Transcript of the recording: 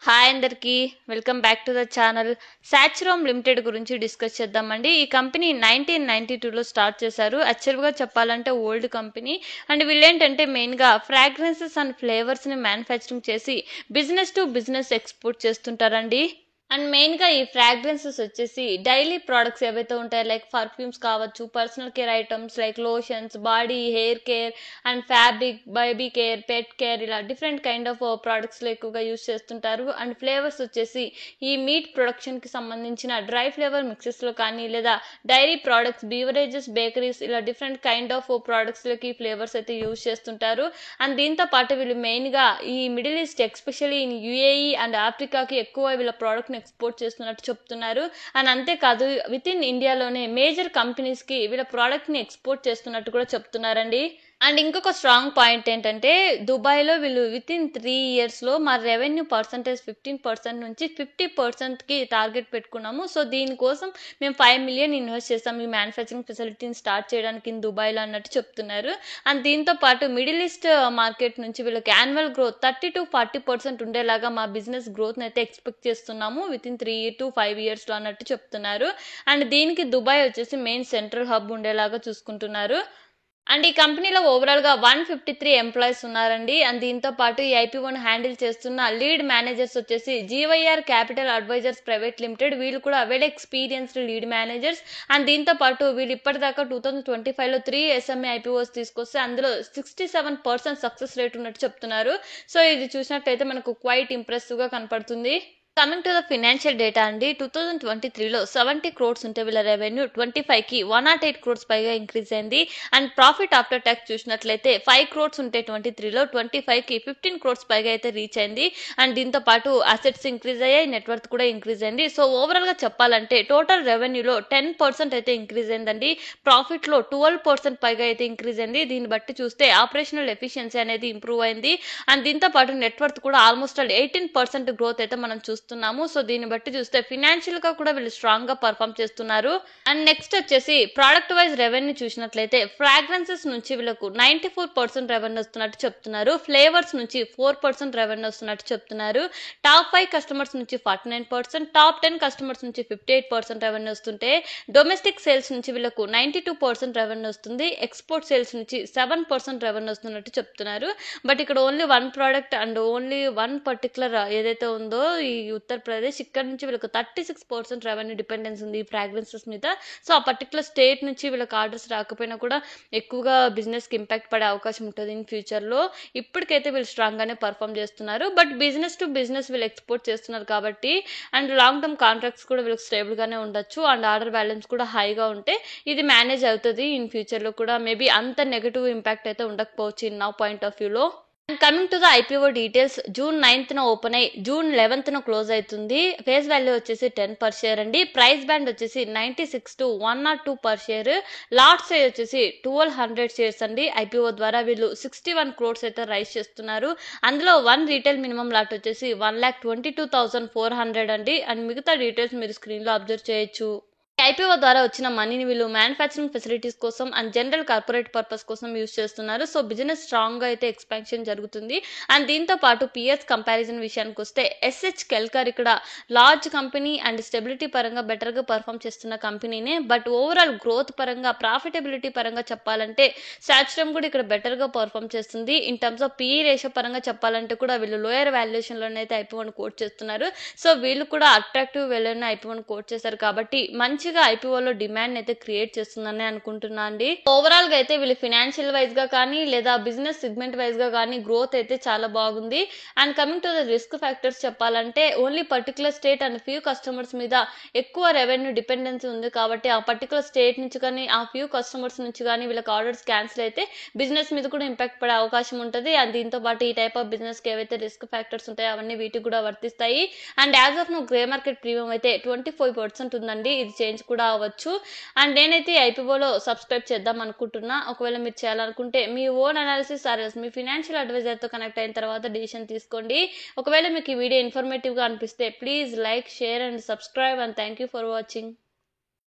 Hi అందరికీ welcome back to the channel. Sachrome limited గురించి discuss చేద్దామండి. ఈ కంపెనీ 1992లో స్టార్ట్ చేశారు. యాక్చువల్గా చెప్పాలంటే ఓల్డ్ కంపెనీ. అండ్ వీళ్ళేంటంటే మెయిన్గా ఫ్రాగ్రెన్సెస్ అండ్ ఫ్లేవర్స్ని మ్యానుఫ్యాక్చరింగ్ చేసి బిజినెస్ టు బిజినెస్ ఎక్స్పోర్ట్ చేస్తుంటారండి. అండ్ మెయిన్గా ఈ ఫ్రాగ్రెన్సెస్ వచ్చేసి డైలీ ప్రోడక్ట్స్ ఏవైతే ఉంటాయో లైక్ పర్ఫ్యూమ్స్ కావచ్చు, personal care items like lotions, body hair care and fabric, baby care, pet care, ఇలా డిఫరెంట్ కైండ్ ఆఫ్ ప్రోడక్ట్స్లో ఎక్కువగా యూస్ చేస్తుంటారు. అండ్ ఫ్లేవర్స్ వచ్చేసి ఈ మీట్ ప్రొడక్షన్కి సంబంధించిన డ్రై ఫ్లేవర్ మిక్సెస్లో కానీ లేదా డైరీ ప్రోడక్ట్స్, బీవరేజెస్, బేకరీస్, ఇలా డిఫరెంట్ కైండ్ ఆఫ్ ప్రోడక్ట్స్లోకి ఫ్లేవర్స్ అయితే యూస్ చేస్తుంటారు. అండ్ దీంతో పాటు వీళ్ళు మెయిన్గా ఈ middle east especially in UAE and ఆఫ్రికాకి ఎక్కువ వీళ్ళ ప్రోడక్ట్ని ఎక్స్పోర్ట్ చేస్తున్నట్టు చెప్తున్నారు. అండ్ అంతేకాదు విత్ ఇన్ ఇండియాలోనే మేజర్ కంపెనీస్కి వీళ్ళ ప్రోడక్ట్ని ఎక్స్పోర్ట్ చేస్తున్నట్టు కూడా చెప్తున్నారండి. అండ్ ఇంకొక స్ట్రాంగ్ పాయింట్ ఏంటంటే దుబాయ్లో వీళ్ళు విత్ ఇన్ 3 yearsలో మా రెవెన్యూ పర్సంటేజ్ 15% నుంచి 50%కి టార్గెట్ పెట్టుకున్నాము. సో దీనికోసం మేము 5 million ఇన్వెస్ట్ చేస్తాం ఈ మ్యానుఫ్యాక్చరింగ్ ఫెసిలిటీని స్టార్ట్ చేయడానికి దుబాయ్లో అన్నట్టు చెప్తున్నారు. అండ్ దీంతో పాటు మిడిల్ ఈస్ట్ మార్కెట్ నుంచి వీళ్ళకి యాన్యువల్ గ్రోత్ 30 to 40% ఉండేలాగా మా బిజినెస్ గ్రోత్ని అయితే ఎక్స్పెక్ట్ చేస్తున్నాము విత్ ఇన్ 3 to 5 yearsలో అన్నట్టు చెప్తున్నారు. అండ్ దీనికి దుబాయ్ వచ్చేసి మెయిన్ సెంట్రల్ హబ్ ఉండేలాగా చూసుకుంటున్నారు. అండ్ ఈ కంపెనీలో ఓవరాల్గా 153 ఎంప్లాయీస్ ఉన్నారండి. అండ్ దీంతో పాటు ఈ ఐపీఓని హ్యాండిల్ చేస్తున్న లీడ్ మేనేజర్స్ వచ్చేసి జీవైఆర్ క్యాపిటల్ అడ్వైజర్స్ ప్రైవేట్ లిమిటెడ్. వీళ్ళు కూడా well experienced lead managers. And దీంతో పాటు వీళ్ళు ఇప్పటిదాకా 2025లో 3 SME ఐపీఓస్ తీసుకొస్తే అందులో 67% సక్సెస్ రేట్ ఉన్నట్టు చెప్తున్నారు. సో ఇది చూసినట్లయితే మనకు క్వైట్ ఇంప్రెసివ్గా కనపడుతుంది. Coming to the financial data అండి, 2023లో 70 crores ఉంటే వీళ్ళ రెవెన్యూ 25కి 108 crores పైగా ఇంక్రీజ్ అయింది. అండ్ ప్రాఫిట్ ఆఫ్టర్ ట్యాక్స్ చూసినట్లయితే 5 crores ఉంటే 23లో 25కి 15 crores పైగా అయితే రీచ్ అయింది. అండ్ దీంతో పాటు అసెట్స్ ఇంక్రీజ్ అయ్యాయి, నెట్వర్త్ కూడా ఇంక్రీజ్ అయింది. సో ఓవరాల్గా చెప్పాలంటే టోటల్ రెవెన్యూలో 10% అయితే ఇంక్రీజ్ అయిందండి. ప్రాఫిట్లో 12% పైగా అయితే ఇంక్రీజ్ అయింది. దీన్ని బట్టి చూస్తే ఆపరేషనల్ ఎఫిషియన్సీ అనేది ఇంప్రూవ్ అయింది. అండ్ దీంతో పాటు నెట్వర్త్ కూడా ఆల్మోస్ట్ 18% గ్రోత్ అయితే మనం చూస్తున్నాము. సో దీన్ని బట్టి చూస్తే ఫినాన్షియల్ గా కూడా వీళ్ళు స్ట్రాంగ్ గా పర్ఫామ్ చేస్తున్నారు. అండ్ నెక్స్ట్ వచ్చేసి ప్రోడక్ట్ వైజ్ రెవెన్యూ చూసినట్లయితే ఫ్రాగ్రెన్సెస్ నుంచి వీళ్ళకు 94% రెవెన్యూ వస్తున్నట్టు చెప్తున్నారు. ఫ్లేవర్స్ నుంచి 4% రెవెన్యూ వస్తున్నట్టు చెప్తున్నారు. టాప్ 5 కస్టమర్స్ నుంచి 49%, టాప్ 10 కస్టమర్స్ నుంచి 58% రెవెన్యూ వస్తుంటే డొమెస్టిక్ సేల్స్ నుంచి వీళ్ళకు 92% రెవెన్యూ వస్తుంది. ఎక్స్పోర్ట్ సేల్స్ నుంచి 7% రెవెన్యూ వస్తున్నట్టు చెప్తున్నారు. బట్ ఇక్కడ only 1 product and only 1 particular ఏదైతే ఉందో ఈ ఉత్తరప్రదేశ్, ఇక్కడ నుంచి వీళ్ళకి 36% రెవెన్యూ డిపెండెన్స్ ఉంది ఈ ఫ్రాగ్రెన్సెస్ మీద. సో ఆ పర్టికులర్ స్టేట్ నుంచి వీళ్ళకి ఆర్డర్స్ రాకపోయినా కూడా ఎక్కువగా బిజినెస్కి ఇంపాక్ట్ పడే అవకాశం ఉంటుంది ఇన్ ఫ్యూచర్లో. ఇప్పటికైతే వీళ్ళు స్ట్రాంగ్గానే పర్ఫామ్ చేస్తున్నారు. బట్ బిజినెస్ టు బిజినెస్ వీళ్ళు ఎక్స్పోర్ట్ చేస్తున్నారు కాబట్టి అండ్ లాంగ్ టర్మ్ కాంట్రాక్ట్స్ కూడా వీళ్ళకి స్టేబుల్గానే ఉండొచ్చు. అండ్ ఆర్డర్ బ్యాలెన్స్ కూడా హైగా ఉంటే ఇది మేనేజ్ అవుతుంది ఇన్ ఫ్యూచర్లో కూడా. మేబీ అంత నెగిటివ్ ఇంపాక్ట్ అయితే ఉండకపోవచ్చు ఇన్ నా పాయింట్ ఆఫ్ వ్యూలో. Coming to the IPO details, June 9th open అయ్యి June 11th క్లోజ్ అవుతుంది. ఫేస్ వాల్యూ వచ్చేసి 10 per share అండి. ప్రైస్ బ్యాండ్ వచ్చేసి 96 to 102 per share. Lot size వచ్చేసి 1200 shares అండి. ఐపీఓ ద్వారా వీళ్ళు 61 crores అయితే రైజ్ చేస్తున్నారు. అందులో 1 రీటైల్ మినిమం లాట్ వచ్చేసి 1,22,400 అండి. అండ్ మిగతా డీటెయిల్స్ మీరు స్క్రీన్లో అబ్జర్వ్ చేయొచ్చు. ఐపీఓ ద్వారా వచ్చిన మనీని వీళ్ళు మ్యానుఫ్యాక్చరింగ్ ఫెసిలిటీస్ కోసం అండ్ జనరల్ కార్పొరేట్ పర్పస్ కోసం యూజ్ చేస్తున్నారు. సో బిజినెస్ స్ట్రాంగ్గా అయితే ఎక్స్పాన్షన్ జరుగుతుంది. అండ్ దీంతో పాటు పిఎస్ కంపారిజన్ విషయానికి వస్తే ఎస్హెచ్ కెల్కర్ ఇక్కడ లార్జ్ కంపెనీ అండ్ స్టెబిలిటీ పరంగా బెటర్గా పర్ఫామ్ చేస్తున్న కంపెనీనే. బట్ ఓవరాల్ గ్రోత్ పరంగా, ప్రాఫిటబిలిటీ పరంగా చెప్పాలంటే సాచ్రోమ్ కూడా ఇక్కడ బెటర్గా పర్ఫామ్ చేస్తుంది. In terms of PE ratio పరంగా చెప్పాలంటే కూడా వీళ్ళు లోయర్ వాల్యుయేషన్లోనే అయితే ఐపీఓని కోట్ చేస్తున్నారు. సో వీళ్ళు కూడా అట్రాక్టివ్ వేలోనే ఐపీఓని కోట్ చేశారు కాబట్టి మంచి ఐపీఓలో డిమాండ్ అయితే క్రియేట్ చేస్తుందని అనుకుంటున్నా అండి. ఓవరాల్ గా అయితే వీళ్ళు ఫినాన్షియల్ వైజ్ గా కానీ లేదా బిజినెస్ సెగ్మెంట్ వైజ్ గా కానీ గ్రోత్ అయితే చాలా బాగుంది. And coming to the risk factors చెప్పాలంటే only particular state and few customers మీద ఎక్కువ రెవెన్యూ డిపెండెన్సీ ఉంది కాబట్టి ఆ పర్టికులర్ స్టేట్ నుంచి కానీ ఆ ఫ్యూ కస్టమర్స్ నుంచి కానీ వీళ్ళకి ఆర్డర్స్ క్యాన్సిల్ అయితే బిజినెస్ మీద కూడా ఇంపాక్ట్ పడే అవకాశం ఉంటుంది. అండ్ దీంతో పాటు ఈ టైప్ ఆఫ్ బిజినెస్ కి ఏవైతే రిస్క్ ఫ్యాక్టర్స్ ఉంటాయో అవన్నీ వీటికి కూడా వర్తిస్తాయి. And as of no grey market premium అయితే 25% ఉందండి. ఇది చేంజ్ కూడా అవ్వచ్చు. అండ్ నేనైతే ఐపీఓలో సబ్స్క్రైబ్ చేద్దాం అనుకుంటున్నా. ఒకవేళ మీరు చేయాలనుకుంటే మీ ఓన్ అనాలిసిస్ ఆర్ఎల్స్ మీ ఫినాన్షియల్ అడ్వైజర్తో కనెక్ట్ అయిన తర్వాత డిసిషన్ తీసుకోండి. ఒకవేళ మీకు ఈ వీడియో ఇన్ఫర్మేటివ్గా అనిపిస్తే please like, share and subscribe. And thank you for watching.